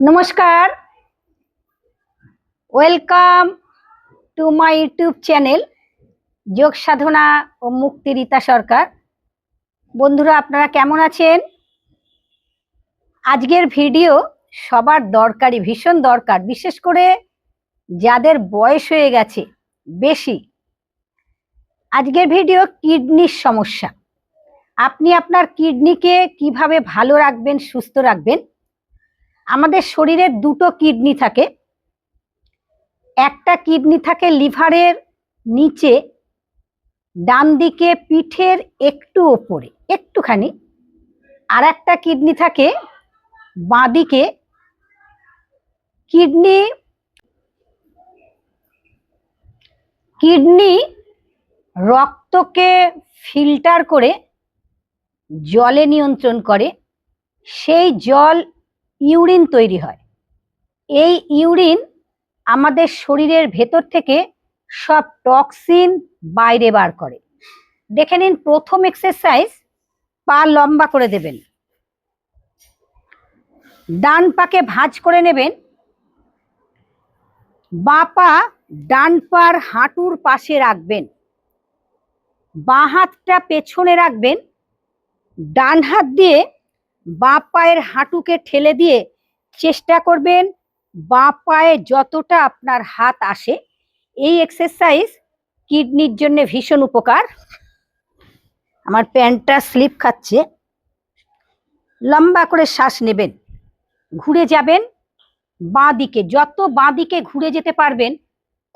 নমস্কার, welcome to my YouTube channel যোগ সাধনা ও মুক্তি রীতা সরকার। বন্ধুরা, আপনারা কেমন আছেন? আজকের ভিডিও সবার দরকারি, ভীষণ দরকার, বিশেষ করে যাদের বয়স হয়ে গেছে বেশি। আজকের ভিডিও কিডনির সমস্যা। আপনি আপনার কিডনিকে কিভাবে ভালো রাখবেন, সুস্থ রাখবেন। আমাদের শরীরে দুটো কিডনি থাকে। একটা কিডনি থাকে লিভারের নিচে, ডান দিকে পিঠের একটু ওপরে একটুখানি, আর একটা কিডনি থাকে বাঁ দিকে। কিডনি রক্তকে ফিল্টার করে জলে নিয়ন্ত্রণ করে। সেই জল ইউরিন তৈরি হয়। এই ইউরিন আমাদের শরীরের ভেতর থেকে সব টক্সিন বাইরে বার করে। দেখে নিন, প্রথম এক্সারসাইজ, পা লম্বা করে দেবেন, ডান পাকে ভাঁজ করে নেবেন, বাঁ পা ডান পার হাঁটুর পাশে রাখবেন, বাঁ হাতটা পেছনে রাখবেন, ডান হাত দিয়ে বাঁ পায়ের হাঁটুকে ঠেলে দিয়ে চেষ্টা করবেন বাঁ পায়ে যতটা আপনার হাত আসে। এই এক্সারসাইজ কিডনির জন্য ভীষণ উপকার। আমার প্যান্টটা স্লিপ খাচ্ছে। লম্বা করে শ্বাস নেবেন, ঘুরে যাবেন বাঁ দিকে, যত বাঁ দিকে ঘুরে যেতে পারবেন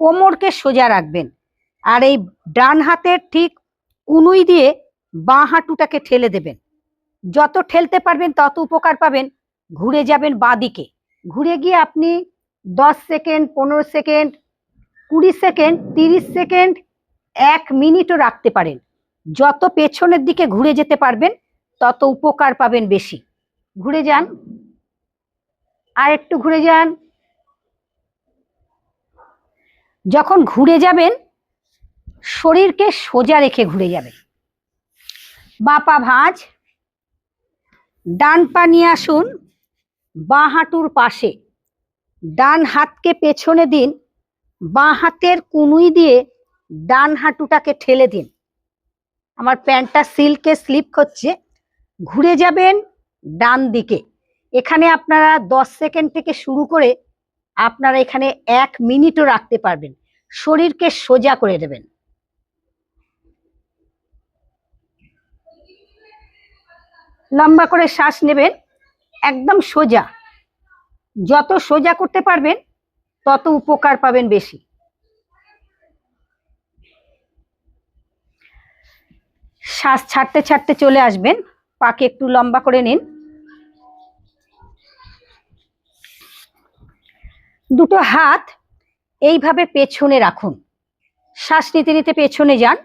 কোমরকে সোজা রাখবেন, আর এই ডান হাতের ঠিক কনুই দিয়ে বাঁ হাঁটুটাকে ঠেলে দেবেন। যত ঠেলতে পারবেন তত উপকার পাবেন। ঘুরে যাবেন বাঁ দিকে, ঘুরে গিয়ে আপনি 10 সেকেন্ড, 15 সেকেন্ড, 20 সেকেন্ড, 30 সেকেন্ড, 1 মিনিটও রাখতে পারেন। যত পেছনের দিকে ঘুরে যেতে পারবেন তত উপকার পাবেন বেশি। ঘুরে যান, আর একটু ঘুরে যান। যখন ঘুরে যাবেন শরীরকে সোজা রেখে ঘুরে যাবেন। বাঁ পা ভাঁজ, ডান পা নিয়ে আসুন বাঁ হাঁটুর পাশে, ডান হাতকে পেছনে দিন, বাঁ হাতের কনুই দিয়ে ডান হাঁটুটাকে ঠেলে দিন। আমার প্যান্টটা সিল্কে স্লিপ হচ্ছে। ঘুরে যাবেন ডান দিকে। এখানে আপনারা 10 সেকেন্ড থেকে শুরু করে আপনারা এখানে 1 মিনিটও রাখতে পারবেন। শরীরকে সোজা করে দেবেন। লম্বা করে শ্বাস নেবেন, একদম সোজা। যত সোজা করতে পারবেন তত উপকার পাবেন বেশি। শ্বাস ছাড়তে ছাড়তে চলে আসবেন, পাকে একটু লম্বা করে নিন। দুটো হাত এইভাবে পেছনে রাখুন, শ্বাস নিতে নিতে পেছনে যান।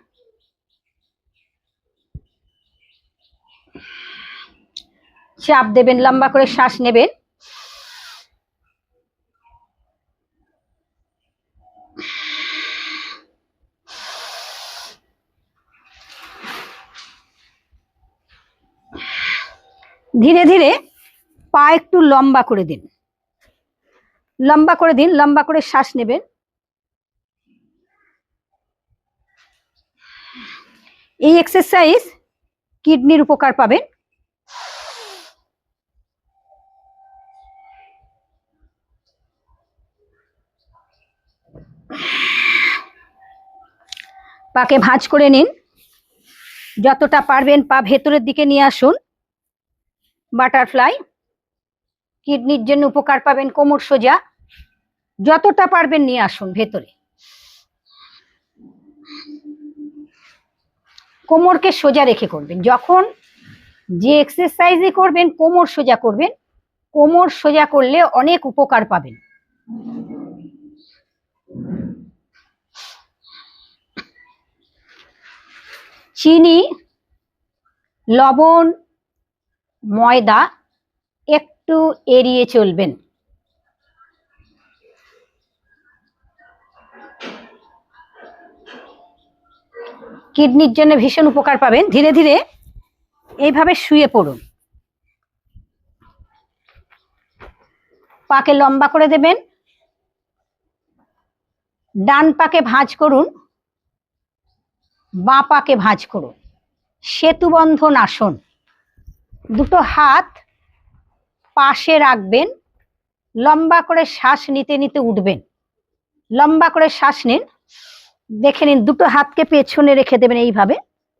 চাপ দেবেন, লম্বা করে শ্বাস নেবেন। ধীরে ধীরে পা একটু লম্বা করে দিন, লম্বা করে দিন, লম্বা করে শ্বাস নেবেন। এই এক্সারসাইজ কিডনির উপকার পাবেন। পাকে ভাঁজ করে নিন, যতটা পারবেন পা ভেতরের দিকে নিয়ে আসুন। বাটারফ্লাই, কিডনির জন্য উপকার পাবেন। কোমর সোজা, যতটা পারবেন নিয়ে আসুন ভেতরে। কোমরকে সোজা রেখে করবেন। যখন যে এক্সারসাইজই করবেন কোমর সোজা করবেন। কোমর সোজা করলে অনেক উপকার পাবেন। চিনি, লবণ, ময়দা একটু এড়িয়ে চলবেন। কিডনির জন্য ভীষণ উপকার পাবেন। ধীরে ধীরে এইভাবে শুয়ে পড়ুন। পাকে লম্বা করে দেবেন, ডান পাকে ভাঁজ করুন, বাঁ পাকে ভাঁজ করুন। সেতু বন্ধন আসন। দুটো হাত পাশে রাখবেন, লম্বা করে শ্বাস নিতে নিতে উঠবেন। লম্বা করে শ্বাস নিন, দেখে নিন দুটো হাতকে পেছনে রেখে দেবেন। এইভাবে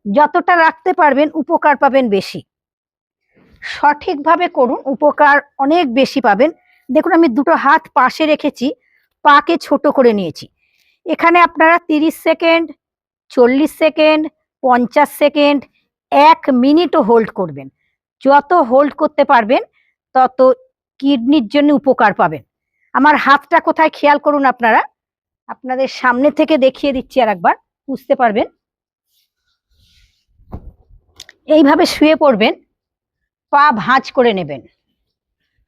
যতটা রাখতে পারবেন উপকার পাবেন বেশি। সঠিকভাবে করুন, উপকার অনেক বেশি পাবেন। দেখুন আমি দুটো হাত পাশে রেখেছি, পাকে ছোট করে নিয়েছি। এখানে আপনারা 30 সেকেন্ড, 40 সেকেন্ড, 50 সেকেন্ড, 1 মিনিটও হোল্ড করবেন। যত হোল্ড করতে পারবেন তত কিডনির জন্য উপকার পাবেন। আমার হাতটা কোথায় খেয়াল করুন আপনারা, আপনাদের সামনে থেকে দেখিয়ে দিচ্ছি আর একবার, বুঝতে পারবেন। এইভাবে শুয়ে পড়বেন, পা ভাঁজ করে নেবেন,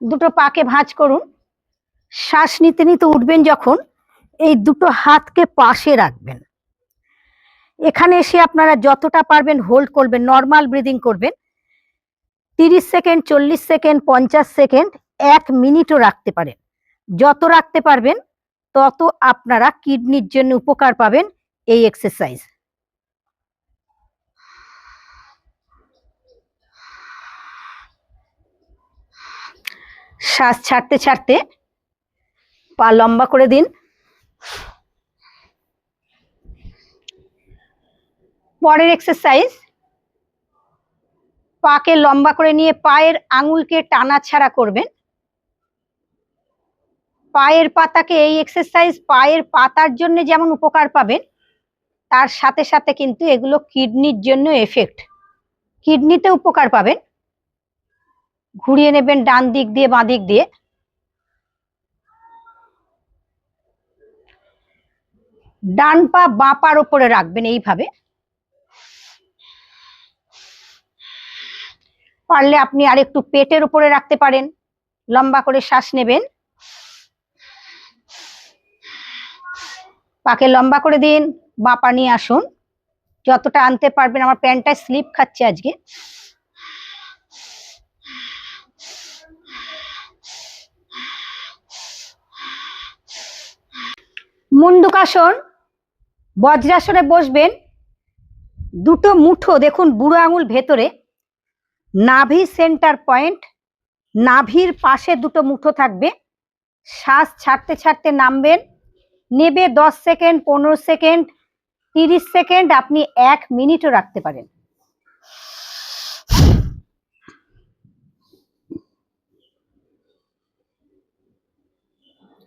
দুটো পাকে ভাঁজ করুন। শ্বাস নিতে নিতে উঠবেন যখন, এই দুটো হাতকে পাশে রাখবেন। এখানে এসে আপনারা যতটা পারবেন হোল্ড করবেন, নর্মাল ব্রিদিং করবেন। 30 সেকেন্ড, 40 সেকেন্ড, 50 সেকেন্ড, 1 মিনিটও রাখতে পারেন। যত রাখতে পারবেন তত আপনারা কিডনির জন্য উপকার পাবেন এই এক্সারসাইজ। শ্বাস ছাড়তে ছাড়তে পা লম্বা করে দিন। পরের এক্সারসাইজ, পাকে লম্বা করে নিয়ে পায়ের আঙুলকে টানাছাড়া করবেন। পায়ের পাতাকে, এই এক্সারসাইজ পায়ের পাতার জন্য যেমন উপকার পাবেন, তার সাথে সাথে কিন্তু এগুলো কিডনির জন্য এফেক্ট, কিডনিতে উপকার পাবেন। ঘুরিয়ে নেবেন ডান দিক দিয়ে বাঁ দিক দিয়ে। ডান পা বাঁ পার উপরে রাখবেন এইভাবে। পারলে আপনি আর একটু পেটের উপরে রাখতে পারেন। লম্বা করে শ্বাস নেবেন, পাকে লম্বা করে দিন, বাঁ পা নিয়ে আসুন, যতটা আনতে পারবেন। আমার প্যান্টটা স্লিপ খাচ্ছে আজকে। মুন্ডুকাসন, বজ্রাসনে বসবেন। দুটো মুঠো দেখুন বুড়ো আঙুল ভেতরে, নাভি সেন্টার পয়েন্ট, নাভির পাশে দুটো মুঠো থাকবে। শ্বাস ছাড়তে ছাড়তে নামবেন, নেবে 10 সেকেন্ড, 15 সেকেন্ড, 30 সেকেন্ড, আপনি 1 মিনিটও রাখতে পারেন।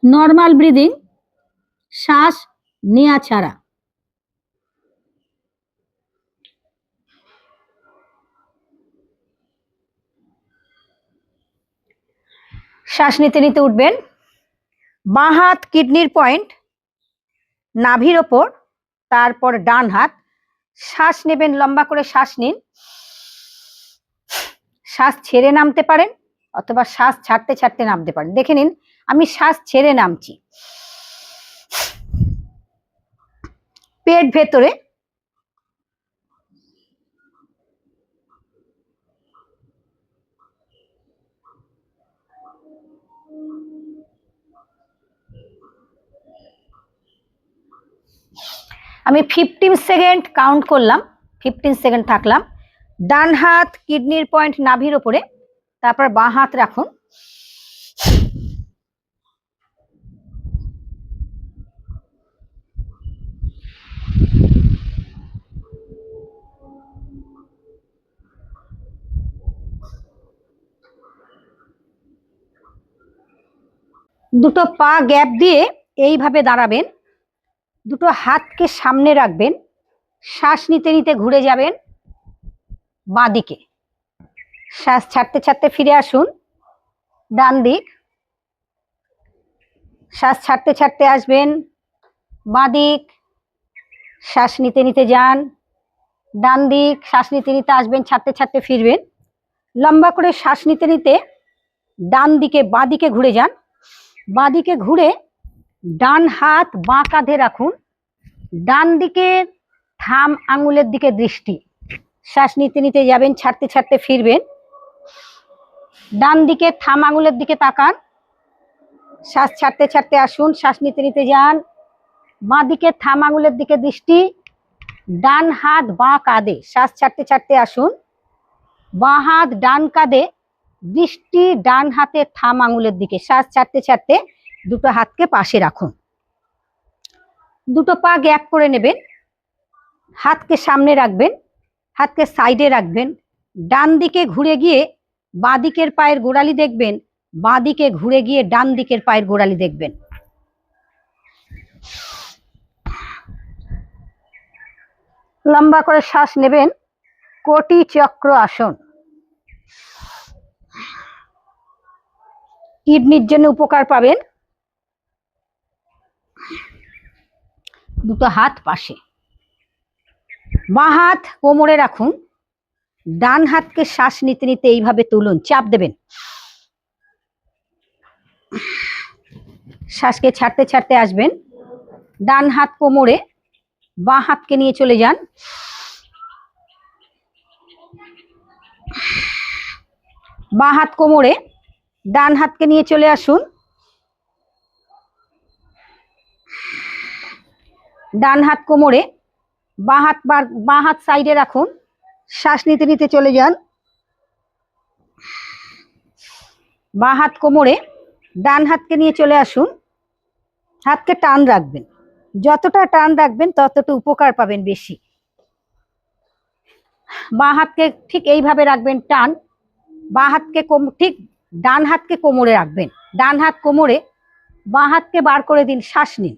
নর্মাল ব্রিদিং, শ্বাস নেওয়া ছাড়া। শ্বাস নিতে নিতে উঠবেন। বাঁ হাত কিডনির পয়েন্ট, নাভির ওপর, তারপর ডান হাত। শ্বাস নেবেন, লম্বা করে শ্বাস নিন। শ্বাস ছেড়ে নামতে পারেন অথবা শ্বাস ছাড়তে ছাড়তে নামতে পারেন। দেখে নিন আমি শ্বাস ছেড়ে নামছি। পেট ভেতরে, আমি 15 সেকেন্ড কাউন্ট করলাম, 15 সেকেন্ড থাকলাম। ডান হাত কিডনির পয়েন্ট নাভির ওপরে, তারপর বাঁ হাত রাখুন। দুটো পা গ্যাপ দিয়ে এইভাবে দাঁড়াবেন, দুটো হাতকে সামনে রাখবেন। শ্বাস নিতে নিতে ঘুরে যাবেন বাঁ দিকে। শ্বাস ছাড়তে ছাড়তে ফিরে আসুন ডান দিক। শ্বাস ছাড়তে ছাড়তে আসবেন বাঁ দিক। শ্বাস নিতে নিতে যান ডান দিক। শ্বাস নিতে নিতে আসবেন, ছাড়তে ছাড়তে ফিরবেন। লম্বা করে শ্বাস নিতে নিতে ডান দিকে বাঁ দিকে ঘুরে যান। বাঁ দিকে ঘুরে ডান হাত বাঁ কাঁধে রাখুন। ডান দিকে থাম আঙুলের দিকে দৃষ্টি। শ্বাস নিতে নিতে যাবেন, ছাড়তে ছাড়তে ফিরবেন। ডান দিকে থাম আঙুলের দিকে তাকান। শ্বাস ছাড়তে ছাড়তে আসুন, শ্বাস নিতে নিতে যান। বাঁ দিকে থাম আঙুলের দিকে দৃষ্টি, ডান হাত বাঁ কাঁধে, শ্বাস ছাড়তে ছাড়তে আসুন। বাঁ হাত ডান কাঁধে, দৃষ্টি ডান হাতে থাম আঙুলের দিকে, শ্বাস ছাড়তে ছাড়তে দুটো হাতকে পাশে রাখুন। দুটো পা গ্যাপ করে নেবেন, হাতকে সামনে রাখবেন, হাতকে সাইডে রাখবেন। ডান দিকে ঘুরে গিয়ে বাঁ দিকের পায়ের গোড়ালি দেখবেন, বাঁ দিকে ঘুরে গিয়ে ডান দিকের পায়ের গোড়ালি দেখবেন। লম্বা করে শ্বাস নেবেন, কোটি চক্র আসন। কিডনির জন্য উপকার পাবেন। দুটো হাত পাশে, বাঁ হাত কোমরে রাখুন, ডান হাতকে শ্বাস নিতে নিতে এইভাবে তুলুন, চাপ দেবেন। শ্বাসকে ছাড়তে ছাড়তে আসবেন, ডান হাত কোমরে, বাঁ হাতকে নিয়ে চলে যান। বাঁ হাত কোমরে, ডান হাতকে নিয়ে চলে আসুন। ডান হাত কোমরে, বাঁ হাত সাইডে রাখুন, শ্বাস নিতে নিতে চলে যান। বাঁ হাত কোমরে, ডান হাতকে নিয়ে চলে আসুন। হাতকে টান রাখবেন, যতটা টান রাখবেন ততটা উপকার পাবেন বেশি। বাঁ হাতকে ঠিক এইভাবে রাখবেন, টান। বাঁ হাতকে ঠিক ডান হাতকে কোমরে রাখবেন, ডান হাত কোমরে, বাঁ হাতকে বার করে দিন, শ্বাস নিন।